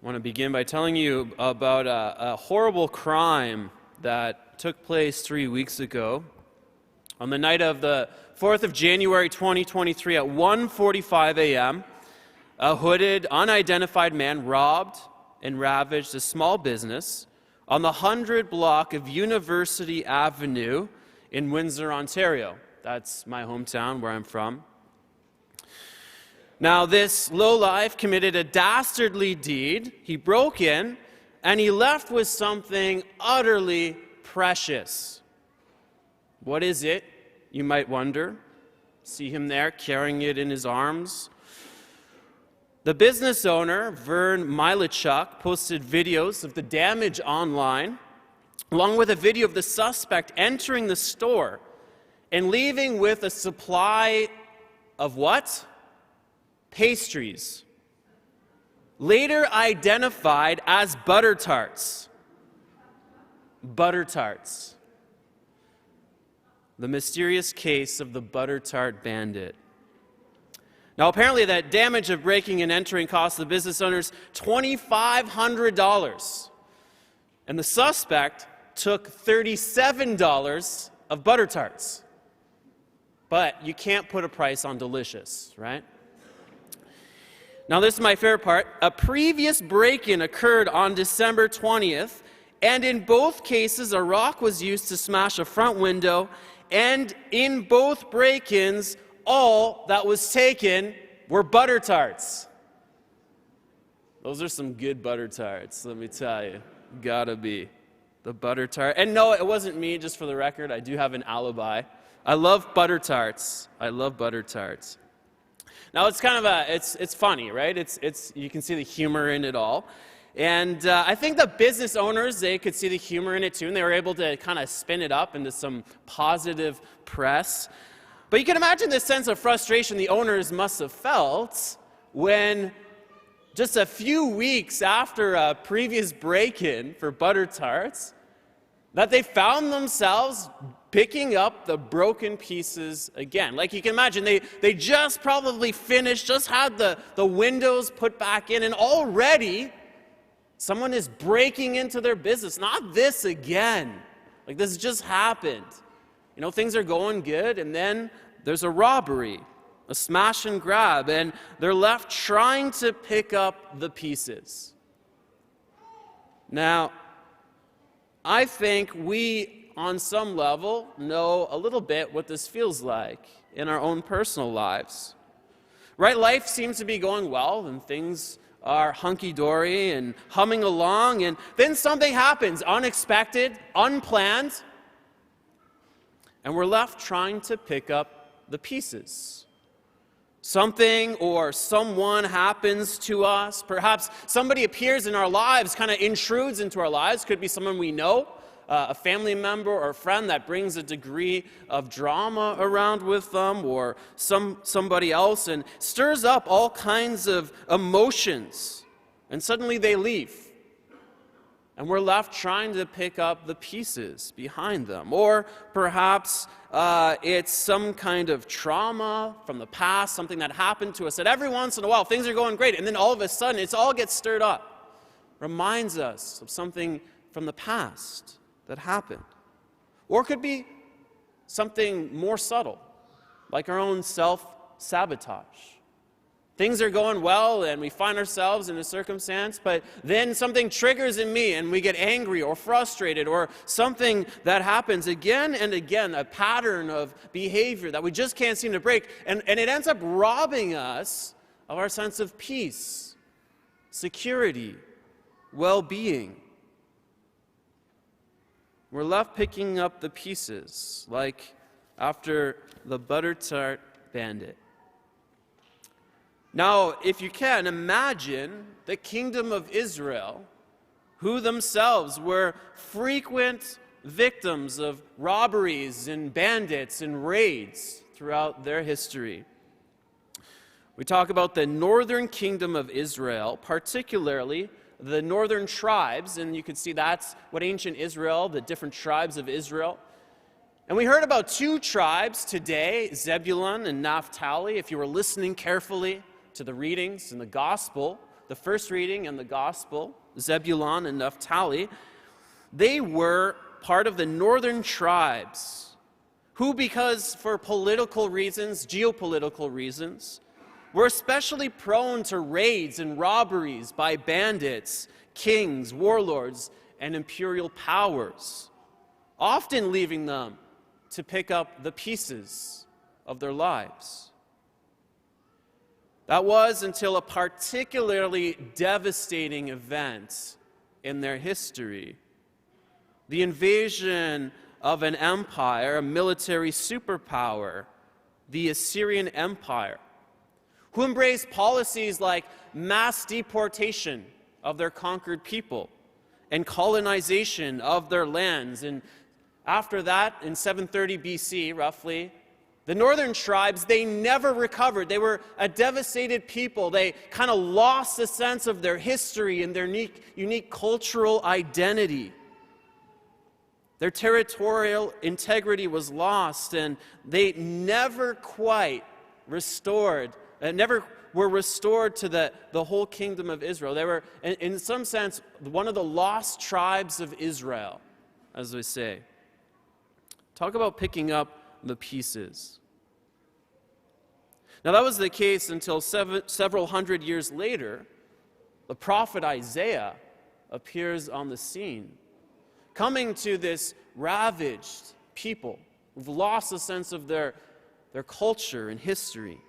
I want to begin by telling you about a horrible crime that took place 3 weeks ago. On the night of the 4th of January 2023 at 1:45 a.m., a hooded, unidentified man robbed and ravaged a small business on the 100 block of University Avenue in Windsor, Ontario. That's my hometown, where I'm from. Now, this lowlife committed a dastardly deed. He broke in, and he left with something utterly precious. What is it, you might wonder? See him there, carrying it in his arms. The business owner, Vern Milichuk, posted videos of the damage online, along with a video of the suspect entering the store and leaving with a supply of what? Pastries, later identified as butter tarts. Butter tarts. The mysterious case of the butter tart bandit. Now, apparently that damage of breaking and entering cost the business owners $2,500, and the suspect took $37 of butter tarts. But you can't put a price on delicious, right? Now, this is my favorite part. A previous break-in occurred on December 20th, and in both cases, a rock was used to smash a front window, and in both break-ins, all that was taken were butter tarts. Those are some good butter tarts, let me tell you. Gotta be. The butter tart. And no, it wasn't me, just for the record. I do have an alibi. I love butter tarts. I love butter tarts. Now, it's kind of it's funny, right? It's you can see the humor in it all. And I think the business owners, they could see the humor in it too, and they were able to kind of spin it up into some positive press. But you can imagine the sense of frustration the owners must have felt when just a few weeks after a previous break-in for butter tarts, that they found themselves picking up the broken pieces again. Like you can imagine, they just probably finished, just had the windows put back in, and already someone is breaking into their business. Not this again. Like this just happened. You know, things are going good, and then there's a robbery, a smash and grab, and they're left trying to pick up the pieces. Now, I think we, on some level, know a little bit what this feels like in our own personal lives. Right? Life seems to be going well, and things are hunky-dory and humming along, and then something happens, unexpected, unplanned, and we're left trying to pick up the pieces. Something or someone happens to us. Perhaps somebody appears in our lives, kind of intrudes into our lives. Could be someone we know, a family member or a friend that brings a degree of drama around with them, or somebody else, and stirs up all kinds of emotions. And suddenly they leave. And we're left trying to pick up the pieces behind them. Or perhaps it's some kind of trauma from the past, something that happened to us that every once in a while things are going great, and then all of a sudden it all gets stirred up. Reminds us of something from the past that happened. Or it could be something more subtle, like our own self-sabotage. Things are going well, and we find ourselves in a circumstance, but then something triggers in me, and we get angry or frustrated, or something that happens again and again, a pattern of behavior that we just can't seem to break, and it ends up robbing us of our sense of peace, security, well-being. We're left picking up the pieces, like after the butter tart bandit. Now, if you can, imagine the kingdom of Israel, who themselves were frequent victims of robberies and bandits and raids throughout their history. We talk about the northern kingdom of Israel, particularly the northern tribes, and you can see that's what ancient Israel, the different tribes of Israel. And we heard about two tribes today, Zebulun and Naphtali. If you were listening carefully to the readings in the gospel the first reading in the gospel, Zebulun and Naphtali, they were part of the northern tribes who, because for political reasons, geopolitical reasons, were especially prone to raids and robberies by bandits, kings, warlords, and imperial powers, often leaving them to pick up the pieces of their lives. That was until a particularly devastating event in their history, the invasion of an empire, a military superpower, the Assyrian Empire, who embraced policies like mass deportation of their conquered people and colonization of their lands. And after that, in 730 BC, roughly, the northern tribes, they never recovered. They were a devastated people. They kind of lost a sense of their history and their unique cultural identity. Their territorial integrity was lost, and they never quite restored, never were restored to the whole kingdom of Israel. They were, in some sense, one of the lost tribes of Israel, as we say. Talk about picking up the pieces. Now, that was the case until several hundred years later, the prophet Isaiah appears on the scene, coming to this ravaged people who've lost a sense of their culture and history.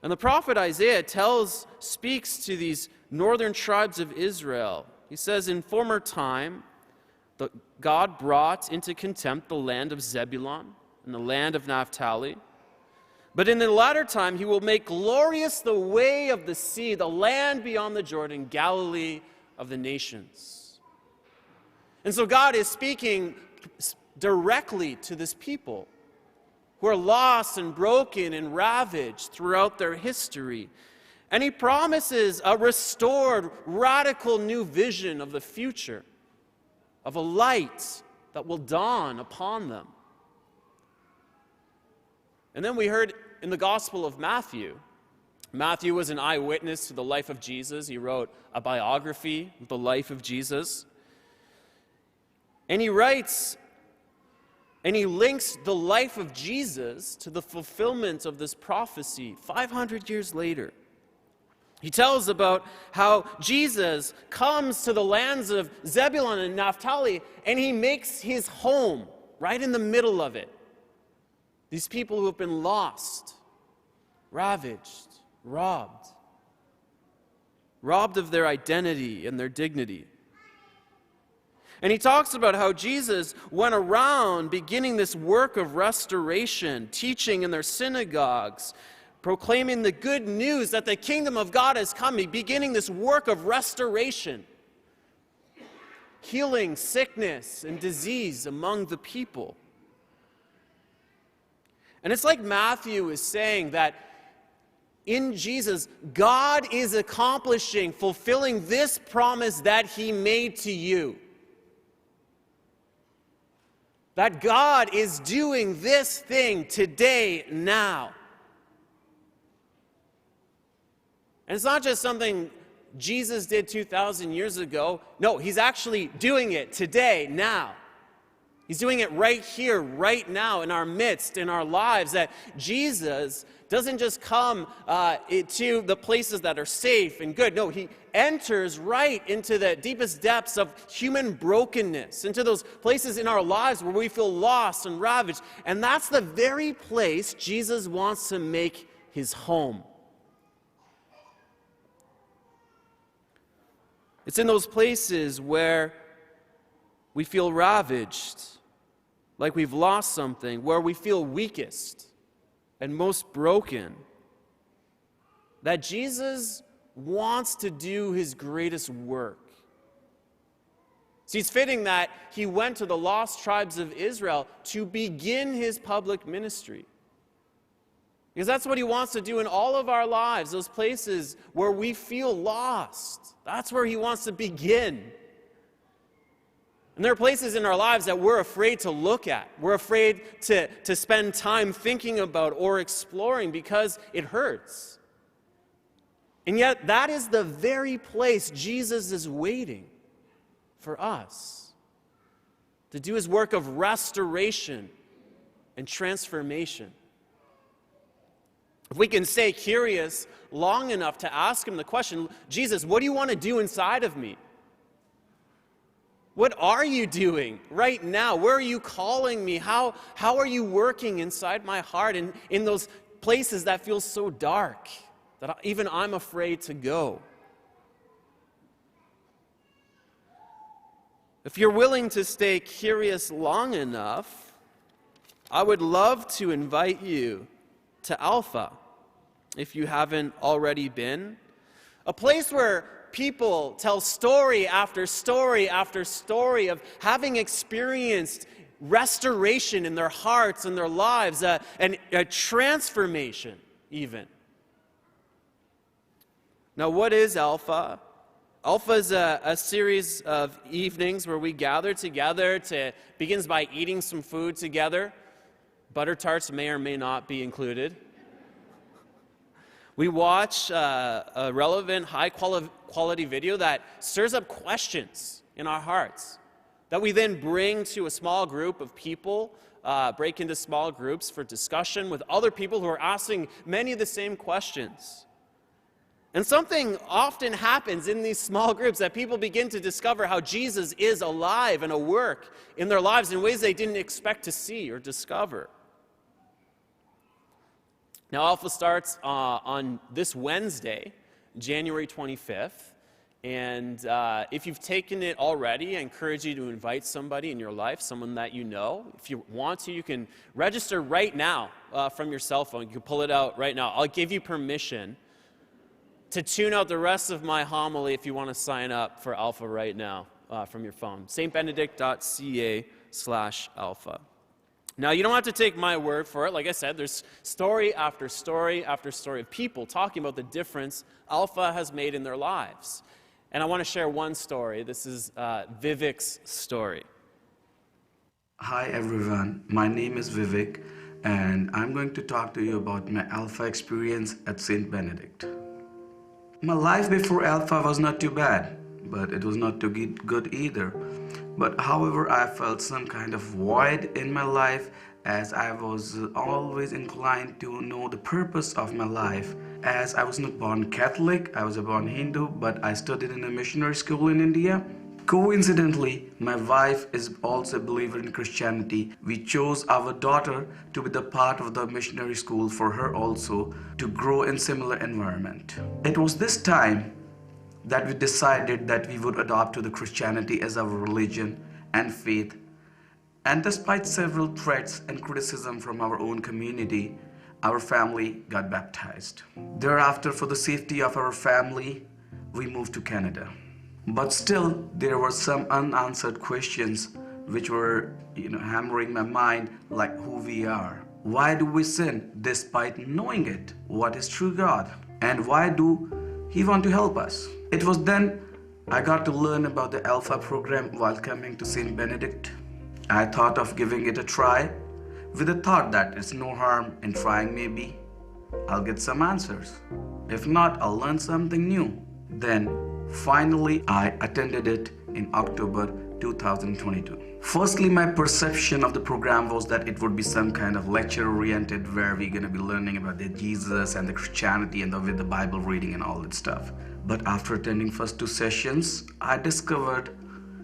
And the prophet Isaiah speaks to these northern tribes of Israel. He says, in former time, God brought into contempt the land of Zebulun and the land of Naphtali. But in the latter time, he will make glorious the way of the sea, the land beyond the Jordan, Galilee of the nations. And so God is speaking directly to this people who are lost and broken and ravaged throughout their history. And he promises a restored, radical new vision of the future, of a light that will dawn upon them. And then we heard in the Gospel of Matthew. Matthew was an eyewitness to the life of Jesus. He wrote a biography of the life of Jesus. And he writes, and he links the life of Jesus to the fulfillment of this prophecy 500 years later. He tells about how Jesus comes to the lands of Zebulun and Naphtali, and he makes his home right in the middle of it. These people who have been lost, ravaged, robbed of their identity and their dignity. And he talks about how Jesus went around beginning this work of restoration, teaching in their synagogues, proclaiming the good news that the kingdom of God has come, beginning this work of restoration, healing sickness and disease among the people. And it's like Matthew is saying that in Jesus, God is accomplishing, fulfilling this promise that he made to you. That God is doing this thing today, now. And it's not just something Jesus did 2,000 years ago. No, he's actually doing it today, now. He's doing it right here, right now, in our midst, in our lives. That Jesus doesn't just come to the places that are safe and good. No, he enters right into the deepest depths of human brokenness, into those places in our lives where we feel lost and ravaged. And that's the very place Jesus wants to make his home. It's in those places where we feel ravaged, like we've lost something, where we feel weakest and most broken, that Jesus wants to do his greatest work. See, it's fitting that he went to the lost tribes of Israel to begin his public ministry. Because that's what he wants to do in all of our lives, those places where we feel lost. That's where he wants to begin. And there are places in our lives that we're afraid to look at. We're afraid to spend time thinking about or exploring because it hurts. And yet, that is the very place Jesus is waiting for us to do his work of restoration and transformation. If we can stay curious long enough to ask him the question, Jesus, what do you want to do inside of me? What are you doing right now? Where are you calling me? How are you working inside my heart and in those places that feel so dark that even I'm afraid to go? If you're willing to stay curious long enough, I would love to invite you to Alpha, if you haven't already been. A place where people tell story after story after story of having experienced restoration in their hearts and their lives, and a transformation even. Now, what is Alpha? Alpha is a series of evenings where we gather together. Begins by eating some food together. Butter tarts may or may not be included. We watch a relevant, high-quality video that stirs up questions in our hearts that we then bring to a small group of people, break into small groups for discussion with other people who are asking many of the same questions. And something often happens in these small groups that people begin to discover how Jesus is alive and at work in their lives in ways they didn't expect to see or discover. Now, Alpha starts on this Wednesday, January 25th. And if you've taken it already, I encourage you to invite somebody in your life, someone that you know. If you want to, you can register right now from your cell phone. You can pull it out right now. I'll give you permission to tune out the rest of my homily if you want to sign up for Alpha right now from your phone. stbenedict.ca/alpha. Now, you don't have to take my word for it. Like I said, there's story after story after story of people talking about the difference Alpha has made in their lives. And I want to share one story. This is Vivek's story. Hi everyone, my name is Vivek and I'm going to talk to you about my Alpha experience at St. Benedict. My life before Alpha was not too bad, but it was not too good either. But however, I felt some kind of void in my life as I was always inclined to know the purpose of my life. As I was not born Catholic, I was born Hindu, but I studied in a missionary school in India. Coincidentally, my wife is also a believer in Christianity. We chose our daughter to be the part of the missionary school for her also to grow in similar environment. It was this time that we decided that we would adopt to the Christianity as our religion and faith. And despite several threats and criticism from our own community, our family got baptized. Thereafter, for the safety of our family, we moved to Canada. But still, there were some unanswered questions which were, hammering my mind, like who we are. Why do we sin despite knowing it? What is true God? And why do He want to help us? It was then I got to learn about the Alpha program while coming to St. Benedict. I thought of giving it a try with the thought that it's no harm in trying. Maybe I'll get some answers. If not, I'll learn something new. Then finally I attended it in October 2022. Firstly, my perception of the program was that it would be some kind of lecture oriented where we're going to be learning about the Jesus and the Christianity and with the Bible reading and all that stuff. But after attending first 2 sessions, I discovered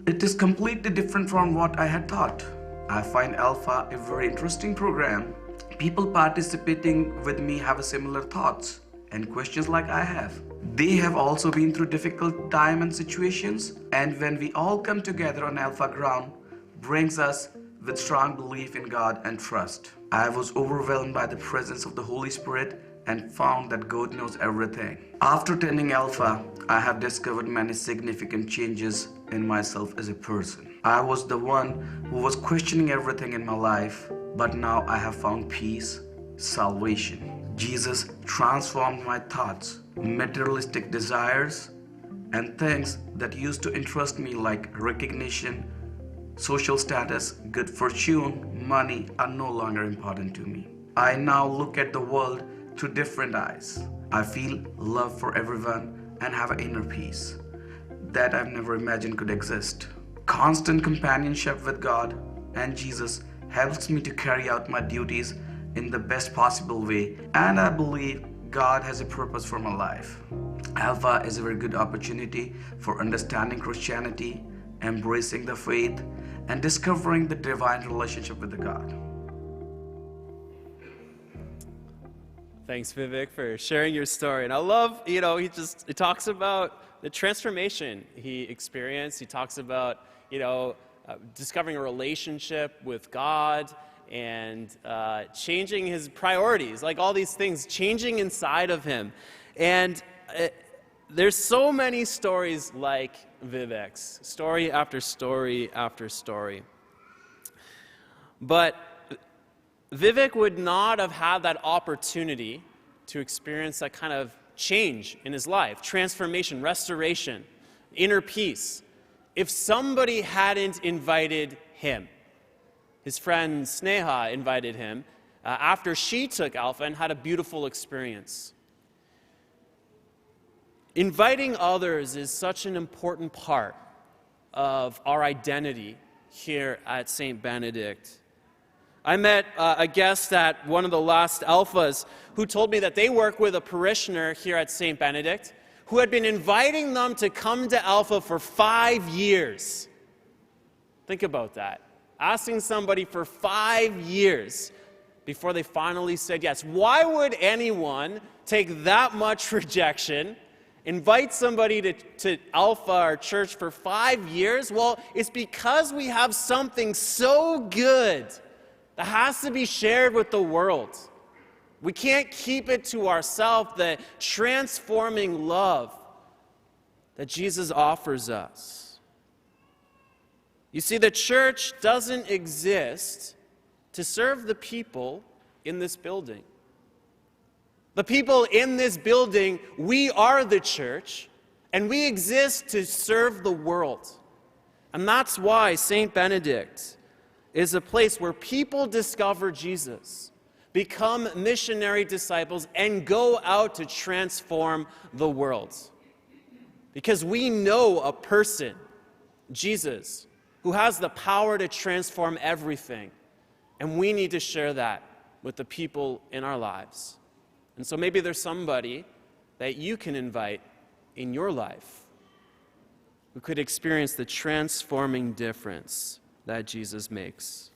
it is completely different from what I had thought. I find Alpha a very interesting program. People participating with me have similar thoughts and questions like I have. They have also been through difficult time and situations, and when we all come together on Alpha ground, brings us with strong belief in God and trust. I was overwhelmed by the presence of the Holy Spirit and found that God knows everything. After attending Alpha, I have discovered many significant changes in myself as a person. I was the one who was questioning everything in my life, but now I have found peace, salvation. Jesus transformed my thoughts, materialistic desires, and things that used to interest me like recognition, social status, good fortune, money are no longer important to me. I now look at the world through different eyes. I feel love for everyone and have an inner peace that I've never imagined could exist. Constant companionship with God and Jesus helps me to carry out my duties in the best possible way, and I believe God has a purpose for my life. Alpha is a very good opportunity for understanding Christianity, embracing the faith, and discovering the divine relationship with the God. Thanks, Vivek, for sharing your story. And I love, he talks about the transformation he experienced. He talks about, discovering a relationship with God and changing his priorities, like all these things changing inside of him. And there's so many stories like Vivek's, story after story after story. But Vivek would not have had that opportunity to experience that kind of change in his life, transformation, restoration, inner peace, if somebody hadn't invited him. His friend Sneha invited him after she took Alpha and had a beautiful experience. Inviting others is such an important part of our identity here at St. Benedict. I met a guest at one of the last Alphas who told me that they work with a parishioner here at St. Benedict who had been inviting them to come to Alpha for 5 years. Think about that. Asking somebody for 5 years before they finally said yes. Why would anyone take that much rejection, invite somebody to Alpha or church for 5 years? Well, it's because we have something so good that has to be shared with the world. We can't keep it to ourselves, the transforming love that Jesus offers us. You see, the church doesn't exist to serve the people in this building. The people in this building, we are the church, and we exist to serve the world. And that's why St. Benedict is a place where people discover Jesus, become missionary disciples, and go out to transform the world. Because we know a person, Jesus, who has the power to transform everything. And we need to share that with the people in our lives. And so maybe there's somebody that you can invite in your life who could experience the transforming difference that Jesus makes.